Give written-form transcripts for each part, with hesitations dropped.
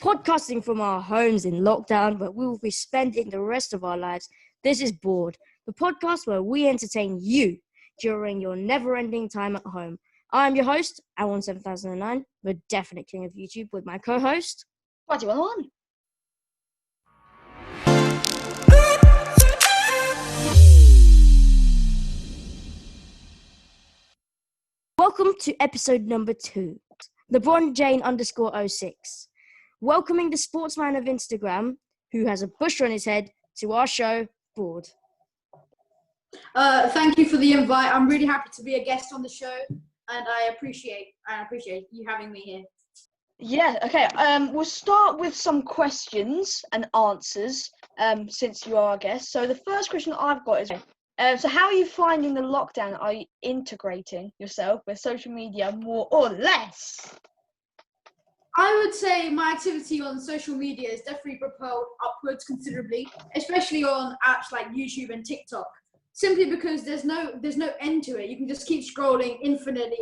podcasting from our homes in lockdown, where we will be spending the rest of our lives. This is Bored, the podcast where we entertain you during your never-ending time at home. I'm your host, Alan7009, the definite king of YouTube, with my co-host, 2101. Welcome to episode number 2, LeBron Jane _06. Welcoming the sportsman of Instagram, who has a bush on his head, to our show, Bored. Thank you for the invite. I'm really happy to be a guest on the show, and I appreciate you having me here. Yeah, okay. We'll start with some questions and answers, since you are our guest. So the first question I've got is, so how are you finding the lockdown? Are you integrating yourself with social media more or less? I would say my activity on social media is definitely propelled upwards considerably, especially on apps like YouTube and TikTok. Simply because there's no end to it. You can just keep scrolling infinitely.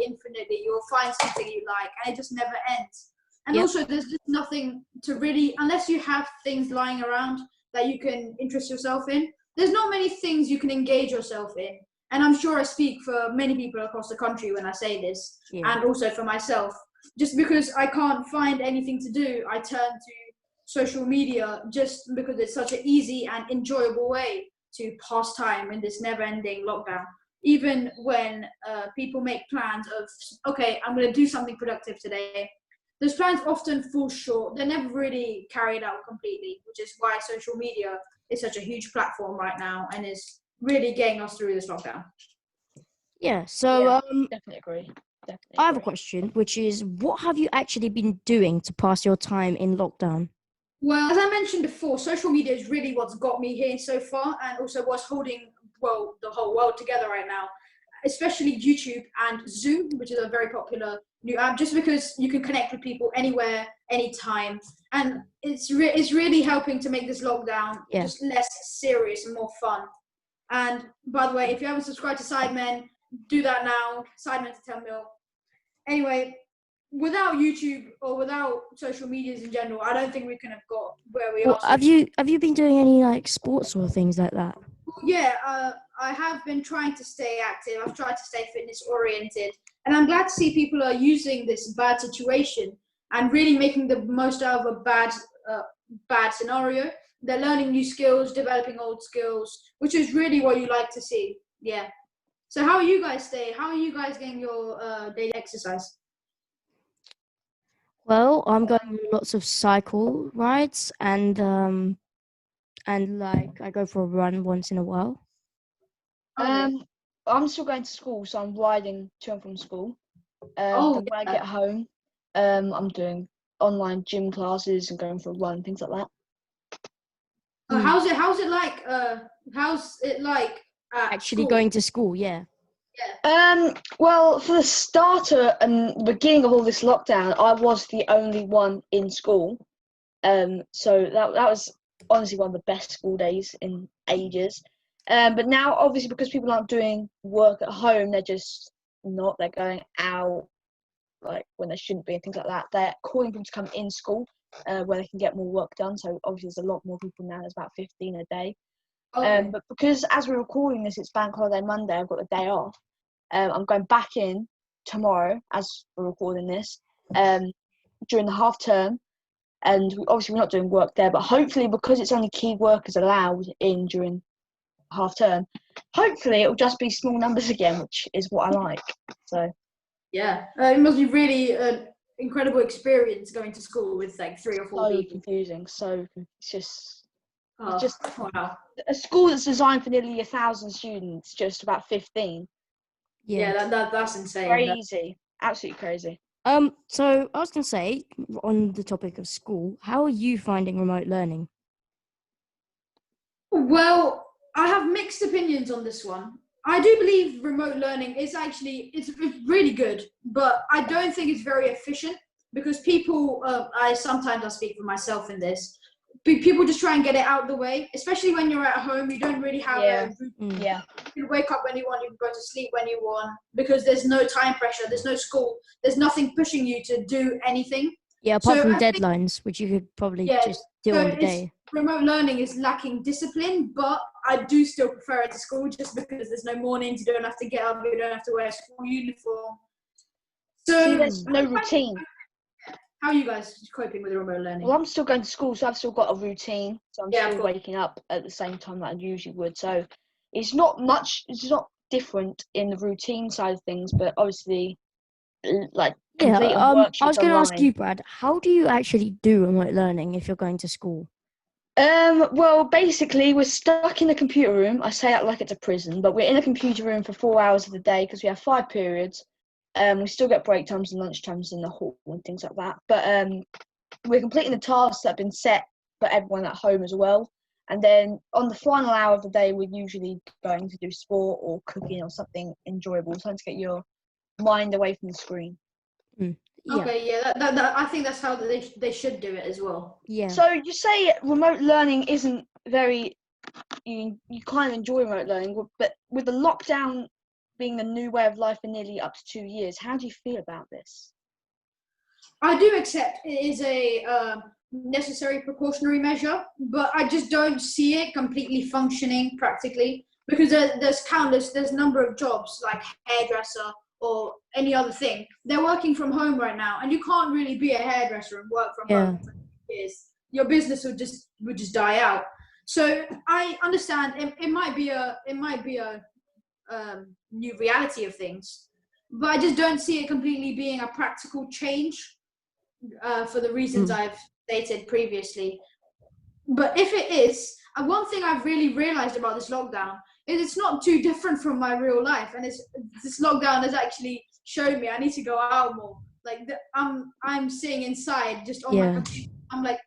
You'll find something you like, and it just never ends. And Also, there's just nothing to really, unless you have things lying around that you can interest yourself in. There's not many things you can engage yourself in. And I'm sure I speak for many people across the country when I say this, and also for myself. Just because I can't find anything to do, I turn to social media just because it's such an easy and enjoyable way to pass time in this never-ending lockdown. Even when people make plans of, okay, I'm going to do something productive today, those plans often fall short. They're never really carried out completely, which is why social media is such a huge platform right now and is really getting us through this lockdown. Yeah, so Definitely agree. I have a question, which is, what have you actually been doing to pass your time in lockdown? Well, as I mentioned before, social media is really what's got me here so far, and also what's holding, the whole world together right now, especially YouTube and Zoom, which is a very popular new app, just because you can connect with people anywhere, anytime, and it's really helping to make this lockdown just less serious and more fun. And by the way, if you haven't subscribed to Sidemen, do that now. Sidemen to 10 mil. Anyway, without YouTube or without social medias in general, I don't think we can have got where we are. Have you been doing any sports or things like that? Yeah, I have been trying to stay active. I've tried to stay fitness oriented, and I'm glad to see people are using this bad situation and really making the most out of a bad scenario. They're learning new skills, developing old skills, which is really what you like to see. Yeah. So how are you guys staying? How are you guys getting your daily exercise? Well, I'm going on lots of cycle rides and I go for a run once in a while. I'm still going to school, so I'm riding to and from school. When I get home, I'm doing online gym classes and going for a run, things like that. How's it like Actually school? going to school? Yeah. Well, for the starter and beginning of all this lockdown, I was the only one in school. So that was honestly one of the best school days in ages. But now, obviously, because people aren't doing work at home, they're just not. They're going out like when they shouldn't be and things like that. They're calling people to come in school where they can get more work done. So obviously, there's a lot more people now. There's about 15 a day. But because as we're recording this, it's Bank Holiday Monday. I've got the day off. I'm going back in tomorrow as we're recording this during the half term, and obviously we're not doing work there, but hopefully because it's only key workers allowed in during half term, hopefully it'll just be small numbers again, which is what I like. So it must be really an incredible experience going to school with like 3 or 4 people. Confusing. So it's just wow. A school that's designed for nearly 1,000 students, just about 15. Yeah, that's insane. Crazy. Absolutely crazy. So I was going to say, on the topic of school, how are you finding remote learning? Well, I have mixed opinions on this one. I do believe remote learning is actually, it's really good, but I don't think it's very efficient because people, I speak for myself in this, people just try and get it out of the way, especially when you're at home. You don't really have a routine. Yeah. You can wake up when you want, you can go to sleep when you want, because there's no time pressure, there's no school, there's nothing pushing you to do anything. Yeah, apart So from I think, deadlines, which you could probably yeah, just do so on the day. remote learning is lacking discipline, but I do still prefer it to school just because there's no mornings, you don't have to get up, you don't have to wear a school uniform. So See, there's no routine. how are you guys coping with remote learning? Well, I'm still going to school, so I've still got a routine. So I'm Yeah, of still course. waking up at the same time that I usually would. So it's not much. It's not different in the routine side of things, but obviously, like completing I worksheets was going to ask online. you, Brad, how do you actually do remote learning if you're going to school? Well, basically, we're stuck in the computer room. I say that like it's a prison, but we're in a computer room for 4 hours of the day because we have 5 periods. We still get break times and lunch times in the hall and things like that. But we're completing the tasks that have been set for everyone at home as well. And then on the final hour of the day, we're usually going to do sport or cooking or something enjoyable, something to get your mind away from the screen. Yeah. Okay, yeah, that I think that's how they should do it as well. Yeah. So you say remote learning isn't very, you kind of enjoy remote learning, but with the lockdown being the new way of life for nearly up to 2 years, how do you feel about this? I do accept it is a necessary precautionary measure, but I just don't see it completely functioning practically because there's number of jobs like hairdresser or any other thing. They're working from home right now, and you can't really be a hairdresser and work from home for years. Your business would just die out. So I understand it might be a new reality of things, but I just don't see it completely being a practical change. For the reasons I've stated previously. But if it is, and one thing I've really realized about this lockdown is it's not too different from my real life, and this lockdown has actually shown me I need to go out more. Like I'm sitting inside just on my computer. I'm like,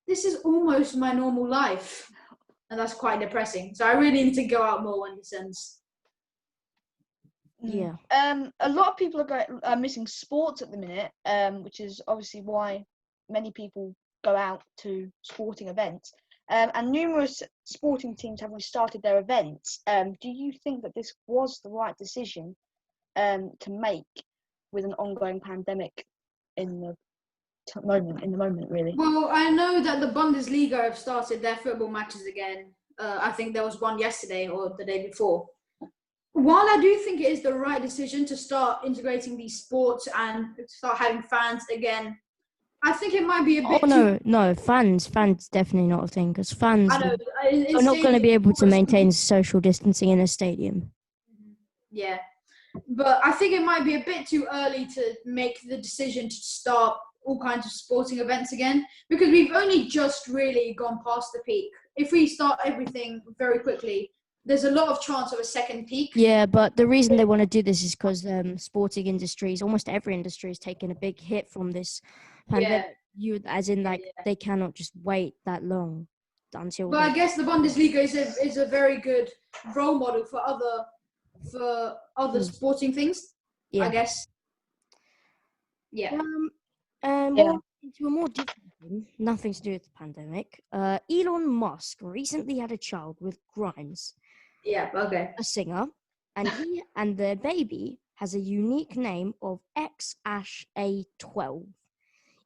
this is almost my normal life, and that's quite depressing. So I really need to go out more in the sense. Yeah. A lot of people are missing sports at the minute, which is obviously why many people go out to sporting events. And numerous sporting teams have restarted their events. Do you think that this was the right decision to make with an ongoing pandemic in the moment, really? Well, I know that the Bundesliga have started their football matches again. I think there was one yesterday or the day before. While I do think it is the right decision to start integrating these sports and start having fans again, I think it might be a bit No, fans definitely not a thing because fans I know, are not going to be able to maintain social distancing in a stadium. Yeah, but I think it might be a bit too early to make the decision to start all kinds of sporting events again because we've only just really gone past the peak. If we start everything very quickly, there's a lot of chance of a second peak. Yeah, but the reason they want to do this is because sporting industries, almost every industry, is taking a big hit from this pandemic. They cannot just wait that long until. But I guess the Bundesliga is a very good role model for other sporting things. Yeah. I guess. Yeah. Into a more different thing, nothing to do with the pandemic. Elon Musk recently had a child with Grimes. Yeah, okay. A singer, and he and their baby has a unique name of XAsh-A12.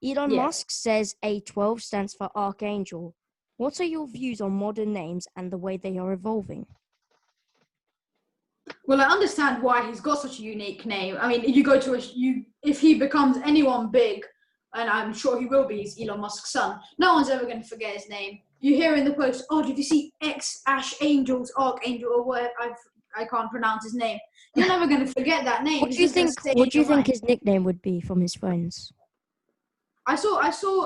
Elon Musk says A12 stands for Archangel. What are your views on modern names and the way they are evolving? Well, I understand why he's got such a unique name. I mean, if he becomes anyone big, and I'm sure he will be, he's Elon Musk's son, no one's ever going to forget his name. You hear in the post, oh, did you see Archangel, or what? I can't pronounce his name. You're never going to forget that name. What do you think his nickname would be from his friends? I saw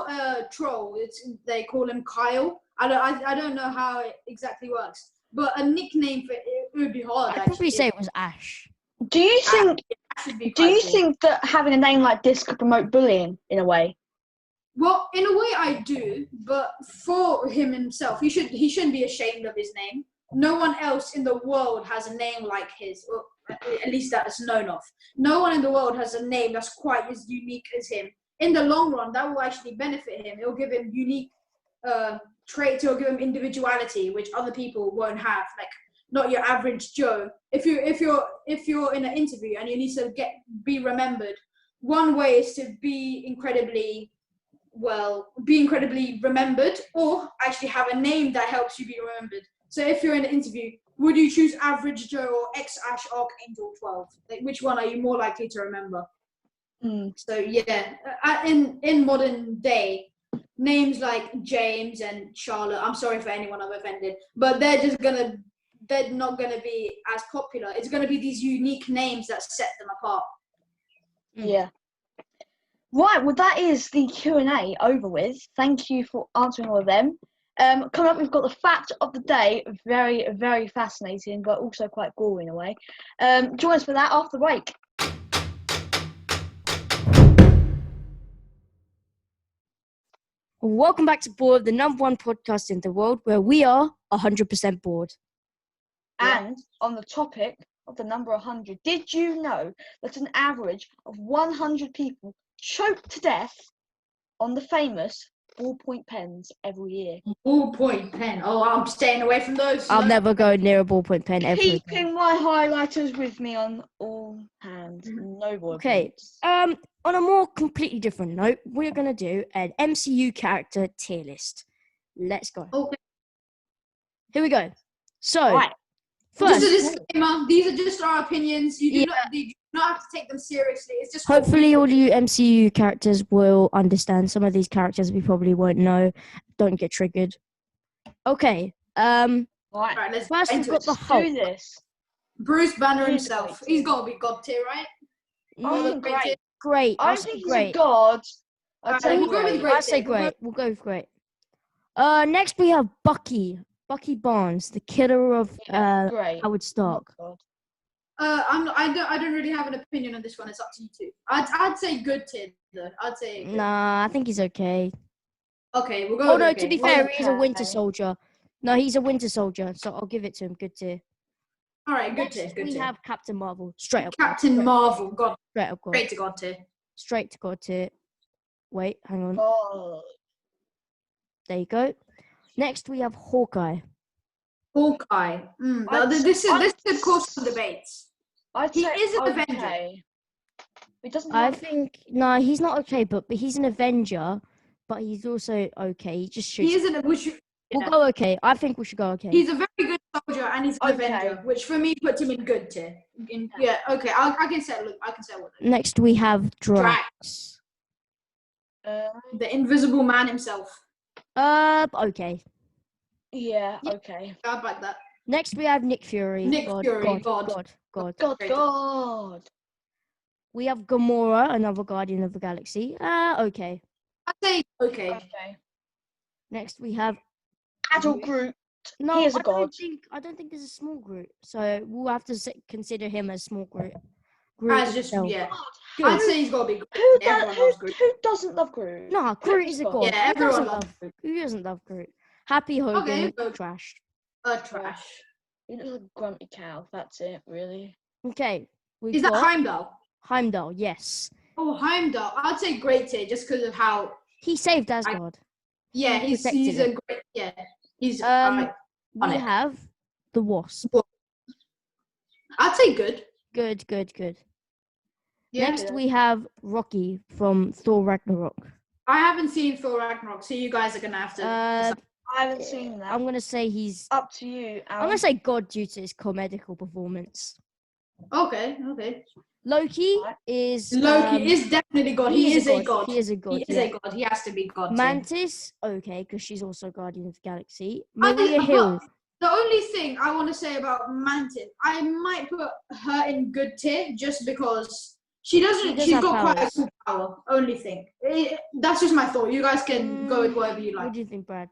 a troll. They call him Kyle. I don't know how it exactly works, but a nickname for it would be hard. I'd probably say it was Ash. Do you think that having a name like this could promote bullying in a way? Well, in a way, I do, but for him himself, he shouldn't be ashamed of his name. No one else in the world has a name like his, or at least that is known of. No one in the world has a name that's quite as unique as him. In the long run, that will actually benefit him. It'll give him unique traits. It'll give him individuality, which other people won't have. Like not your average Joe. If you're in an interview and you need to be remembered, one way is to be incredibly be incredibly remembered, or actually have a name that helps you be remembered. So if you're in an interview, would you choose Average Joe or X-Ash Archangel 12? Like, which one are you more likely to remember? So yeah, in modern day, names like James and Charlotte, I'm sorry for anyone I've offended, but they're not gonna be as popular. It's gonna be these unique names that set them apart. Yeah. Right, well that is the Q&A over with. Thank you for answering all of them. Coming up, we've got the fact of the day. Very, very fascinating, but also quite boring in a way. Join us for that after the break. Welcome back to Bored, the #1 podcast in the world where we are 100% bored. And on the topic of the number 100, did you know that an average of 100 people choke to death on the famous ballpoint pens every year? Ballpoint pen. Oh, I'm staying away from those. I'll never go near a ballpoint pen ever again. Keeping my highlighters with me on all hands. No ballpoints. Okay. On a more completely different note, we're gonna do an MCU character tier list. Let's go. Okay. Here we go. So, Right. first, Just a disclaimer, these are just our opinions. You do not have to take them seriously. It's just hopefully all you MCU characters will understand. Some of these characters we probably won't know. Don't get triggered. Okay. Right. let's First get we've into got it. the Hulk. Do this. Bruce Banner Here's himself. great. He's got to be God tier, right? Great. Great. I I'll don't say think he's great. a god. I'd Alright, say we'll go with great. great. I'd say great. We'll go with great. Next we have Bucky. Bucky Barnes, the killer of Great. Howard Stark. God. I don't really have an opinion on this one. It's up to you two. I'd say good tier though. I'd say good. Nah, I think he's okay. Okay, we'll go. Oh with no, okay. to be fair, he's a Winter Okay. Soldier. No, he's a Winter Soldier, so I'll give it to him. Good tier. All right, good Next, tier. Good we tier. have Captain Marvel. Straight up. Captain Marvel. God, Straight up. God. straight to God tier. Straight to God tier. Wait, hang on. Oh. There you go. Next, we have Hawkeye. Hawkeye. This could cause some debates. He is an Avenger. He doesn't I have... think no, he's not okay, but he's an Avenger, but he's also okay. He just shoots. He isn't. We'll go okay. I think we should go okay. He's a very good soldier and he's an Okay. Avenger, which for me puts him in good tier. Yeah, okay. I can settle it. I can settle it. Next, we have Drax. The Invisible Man himself. Okay. Yeah, okay. I'd like that. Next, we have Nick Fury. Nick Fury, God. God. We have Gamora, another Guardian of the Galaxy. Okay. I'd say okay. Okay. Next, we have Adult Groot. no. He is a I god. don't think there's a small Groot, so we'll have to consider him as small Groot. As just himself. yeah. Good. I'd say he's got to be good. Who doesn't love Groot? No, Groot is a god. Yeah, everyone loves Groot. Who doesn't love Groot? Happy Hogan, Okay, trash. Trash. He looks like a grumpy cow. That's it, really. Okay. Is that Heimdall? Heimdall, yes. Oh, Heimdall. I'd say great tier just because of how. He saved Asgard. Yeah, he's a great. Yeah, he's. We have the Wasp. I'd say good. Good. Yeah. Next, we have Rocky from Thor Ragnarok. I haven't seen Thor Ragnarok, so you guys are gonna have to. I haven't seen that. I'm gonna say he's Up to you, Alan. I'm gonna say God due to his comedical performance. Okay. Loki is definitely God. He is a god. He is a god. He is a god. He has to be God. Mantis, okay, because she's also Guardian of the Galaxy. Maria Hill. The only thing I want to say about Mantis, I might put her in good tier just because she's got quite a cool power. Only thing. That's just my thought. You guys can go with whatever you like. What do you think, Brad?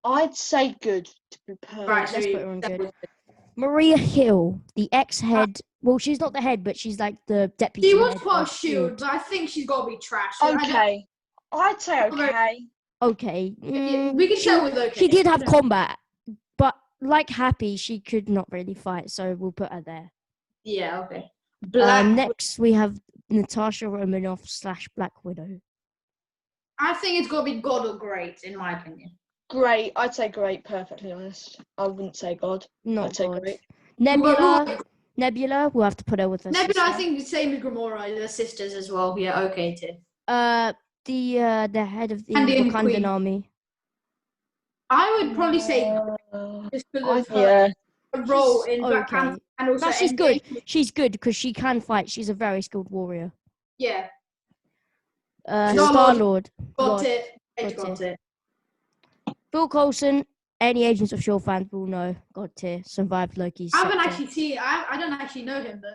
I'd say good to be perfect. Right, Let's put her on good. Maria Hill, the ex-head. Well, she's not the head, but she's like the deputy. She was head part of of S.H.I.E.L.D., but I think she's got to be trash. Okay. I'd say okay. Okay. We can share with okay. She did have combat, but like Happy, she could not really fight, so we'll put her there. Yeah, okay. Next, we have Natasha Romanoff / Black Widow. I think it's got to be God or great, in my opinion. Great. I'd say great, perfectly honest. I wouldn't say God. Not I'd say God. great. Nebula, we'll have to put her with us. Nebula, I think the same as Gamora, they're sisters as well. Yeah, okay, too. the head of the Indian Wakandan queen. army? I would probably say just because of Yeah. her role She's in Black okay. Panther and also No, she's MJ. good. She's good because she can fight. She's a very skilled warrior. Yeah, Star Star-Lord. Lord. got it. got Got it. Phil Coulson. Any Agents of S.H.I.E.L.D. fans will know. God tier. Survived Loki's I haven't scepter. actually seen. I don't actually know him though.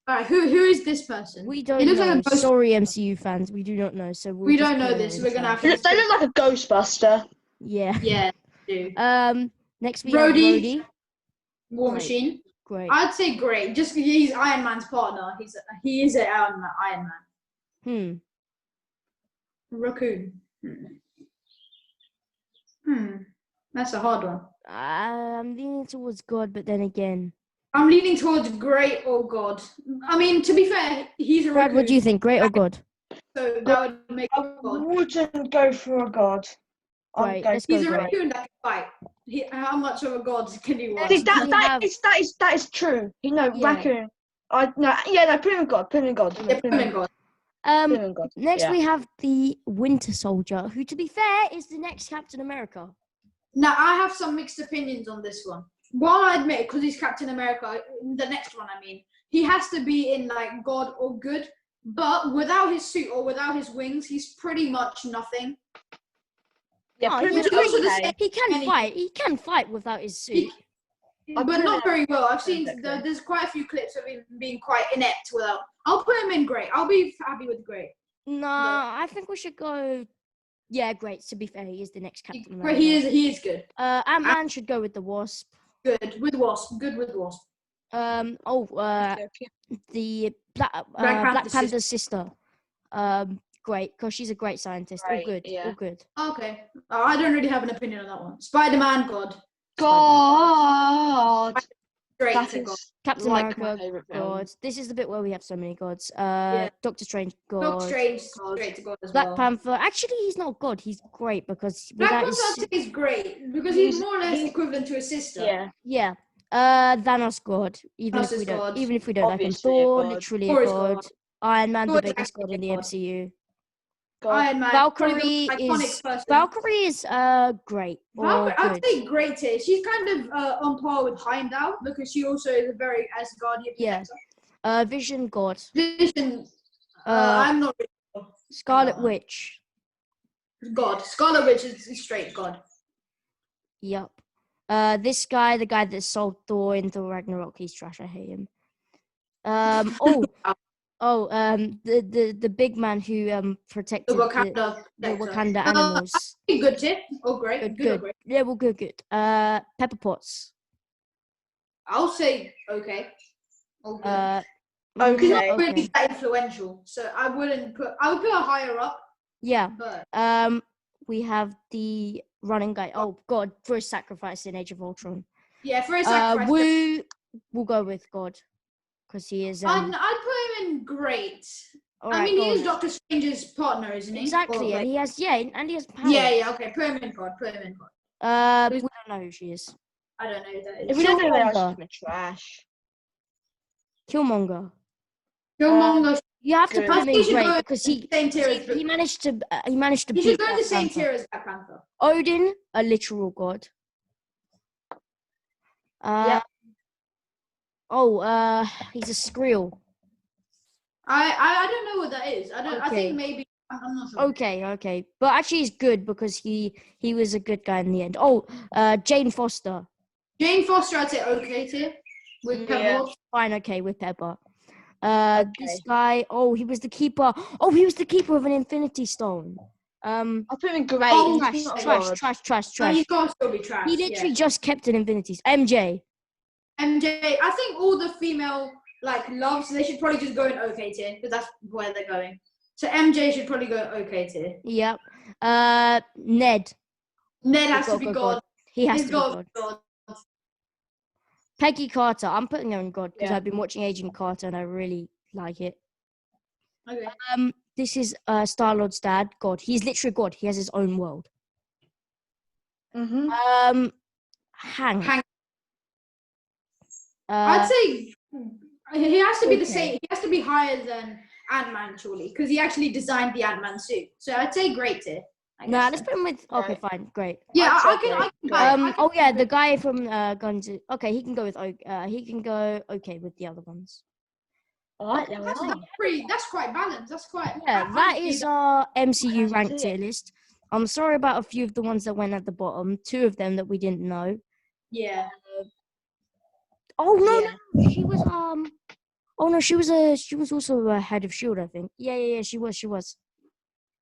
All right, who is this person? We He don't looks know. like a ghost. Sorry, MCU fans. We do not know. So We just don't know put this. it We're gonna have They to. they look like a Ghostbuster. Yeah. Yeah, do. Next we have Rhodey. Rhodey. War Great. Machine. Great. I'd say great. Just because he's Iron Man's partner. He is an Iron Man. Raccoon. That's a hard one. I'm leaning towards God, but then again, I'm leaning towards great or God. I mean, to be fair, he's a Brad, raccoon. what do you think? Great or God? So that would make I him God. wouldn't go for a god. Great. Let's go He's a great. raccoon that can fight. How much of a God can he want? Next, See, we have- that is true. You know, Yeah. raccoon. Put him in god. Put him in god. Yeah, put him in God. Put him in god. Next Yeah. we have the Winter Soldier, who, to be fair, is the next Captain America. Now, I have some mixed opinions on this one. Well, I admit, because he's Captain America, the next one, I mean, he has to be in, like, God or good, but without his suit or without his wings, he's pretty much nothing. Yeah, Oh, put him he's in also the okay. same- He can Any- fight. He can fight without his suit. I'll But put not him very well. I've seen Exactly. there's quite a few clips of him being quite inept without. I'll put him in great. I'll be happy with great. Nah, I think we should go. Yeah, great. To be fair, he is the next Captain Great, America. he is good. Ant-Man should go with the Wasp. Good with Wasp. Good with Wasp. The Black Panther's sister. Great, because she's a great scientist. All Great, good. yeah. All good. Okay. I don't really have an opinion on that one. Spider-Man, God. God. Great That to God. is Captain like my America, favourite film. God. This is the bit where we have so many gods. Yeah. Doctor Strange, God. Doctor Strange, God. great to God as Black well. Panther. Actually, he's not God. He's great because Black without Panther his I'd say is great because he's more or less equivalent to his sister. Yeah. yeah. Thanos, God. Even Thanos if we is don't, God. even if we don't like him, Obviously a Thor, god. literally Thor a is god. God. Iron Man, Thor the is biggest god actually in the God. MCU. God. Iron Man. Valkyrie probably the most iconic is person. Valkyrie is great. Valkyrie, Or I'd good. say great tier. She's kind of on par with Heimdall because she also is a very as guardian. Yeah. Vision, God. Vision. I'm not really sure. Scarlet Witch. God. Scarlet Witch is straight God. Yup. This guy, the guy that sold Thor in Thor Ragnarok, he's trash. I hate him. The big man who protected The Wakanda. the Wakanda animals. Good tip. Oh, great. Good. Or Good. great. Yeah, well, good. Pepper Potts. I'll say okay. Oh, good. Okay. He's not really that influential, so I would put her higher up. Yeah. But we have the running guy. Oh God, for his sacrifice in Age of Ultron. yeah, for his sacrifice. We'll go with God because he is. I'd put him in great. All I right, mean, he God. is Doctor Strange's partner, isn't he? Exactly, Or, and he has power. Yeah. Okay, put him in God. We don't know who she is. I don't know who that If is. we don't Surely they are Killmonger. just trash. Killmonger. Killmonger. You have to Good. put him I think in he should great go because he same tier as he managed to He beat should go in Black the same Panther. tier as Black Panther. Odin, a literal god. Yep. He's a Skrill. I don't know what that is. I Okay. think maybe I'm not sure. Okay. But actually he's good because he was a good guy in the end. Jane Foster. Jane Foster, I'd say okay tier with Pepper Yeah. Potts. Fine, okay, with Pepper. Okay. This guy, he was the keeper. Oh, he was the keeper of an Infinity Stone. I'll put him in great. Oh, He's not a god. Trash. No, he's got to still be trash. He literally just kept an Infinity Stone. MJ. I think all the female loves, they should probably just go in okay tier because that's where they're going. So MJ should probably go okay tier. Yep. Ned. Ned has to be God. God. He has He's to be God. Peggy Carter. I'm putting her in God because Yeah. I've been watching Agent Carter and I really like it. Okay. This is Star-Lord's dad. God. He's literally God. He has his own world. Mhm. Hank. I'd say he has to be the okay. same. He has to be higher than Ant-Man, surely, because he actually designed the Ant-Man suit. So I'd say great tier. Nah, let's put him with. Okay, fine, great. Yeah, I'd I say can great. go. I can Oh yeah, go. the guy from Guns. Okay, he can go with. He can go okay with the other ones. Alright, there we are. That's quite balanced. That's quite. Yeah, I that agree is that- our MCU That's ranked it. tier list. I'm sorry about a few of the ones that went at the bottom. 2 of them that we didn't know. Yeah. Oh no, Yeah. no, she was Oh no, she was also a head of Shield, I think. Yeah, she was.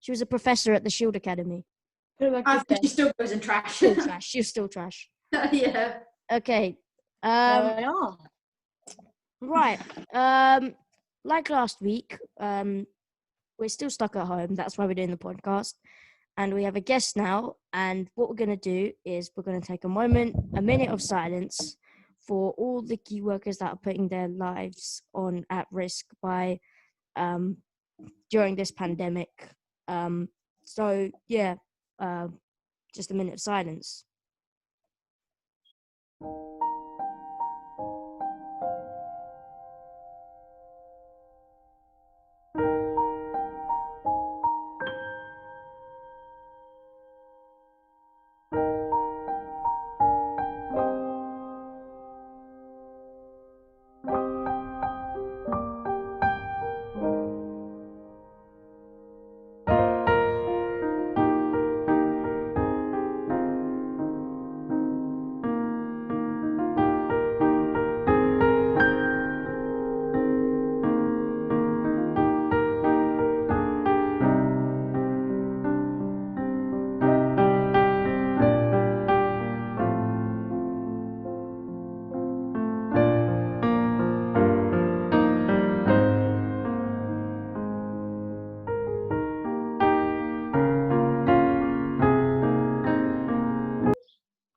She was a professor at the Shield Academy. Put him a I good think day. she still goes in trash. Still trash. She's still trash. Yeah. Okay. There we are. Right. Like last week, we're still stuck at home. That's why we're doing the podcast. And we have a guest now. And what we're going to do is we're going to take a minute of silence for all the key workers that are putting their lives on at risk by during this pandemic. So yeah, just a minute of silence.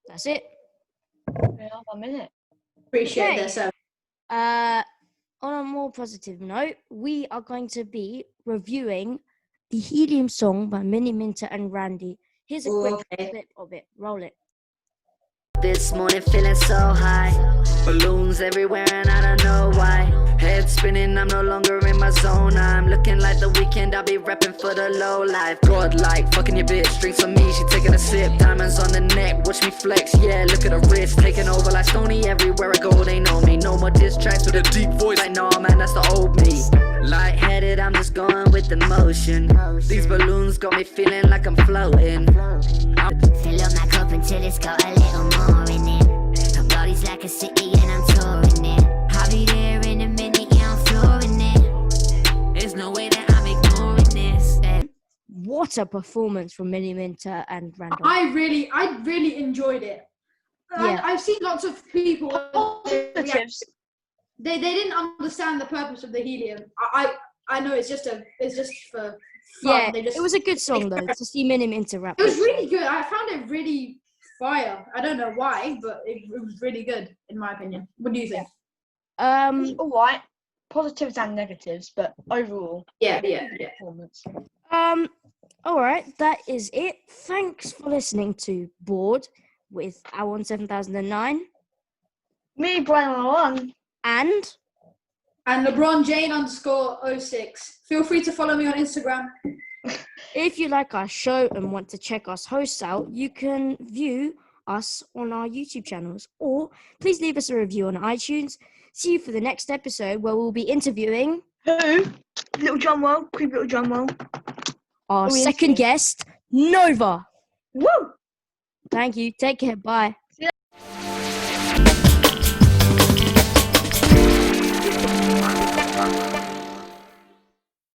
That's it. We are 1 minute. Appreciate Okay. their service. On a more positive note, we are going to be reviewing the Helium song by Minnie Minter and Randy. Here's a quick Okay. clip of it. Roll it. This morning feeling so high, balloons everywhere and I don't know why. Head spinning, I'm no longer in my zone. I'm looking like the weekend, I'll be repping for the low life. Godlike, fucking your bitch, drinks on me, she taking a sip. Diamonds on the neck, watch me flex, yeah, look at her wrist. Taking over like Stony, everywhere I go, they know me. No more diss tracks with a deep voice, like no man, that's the old me. Lightheaded, I'm just going with the motion. These balloons got me feeling like I'm floating. Fill up my cup until it's got a little more in it. Her body's like a city and I'm touring it. I'll be there in a minute, yeah, I'm flooring it. There's no way that I'm ignoring this. What a performance from Minnie Minter and Randall. I really enjoyed it. Yeah. I've seen lots of people. Positives. They didn't understand the purpose of the helium. I know it's just for fun. Yeah, They just, it was a good song though to see Minnie Minter rap. It was this really song. good. I found it really fire. I don't know why, but it was really good in my opinion. What do you think? It's alright. Positives and negatives, but overall, Yeah. performance. All right, that is it. Thanks for listening to Bored with Our 7009 Me, Brian, one. and And LeBron Jane _06. Feel free to follow me on Instagram. if you like our show and want to check us hosts out, you can view us on our YouTube channels, or please leave us a review on iTunes. See you for the next episode where we'll be interviewing Who? Little drum roll. Quick little drum roll. our Who we second interviewing? guest, Nova. Woo! Thank you. Take care. Bye.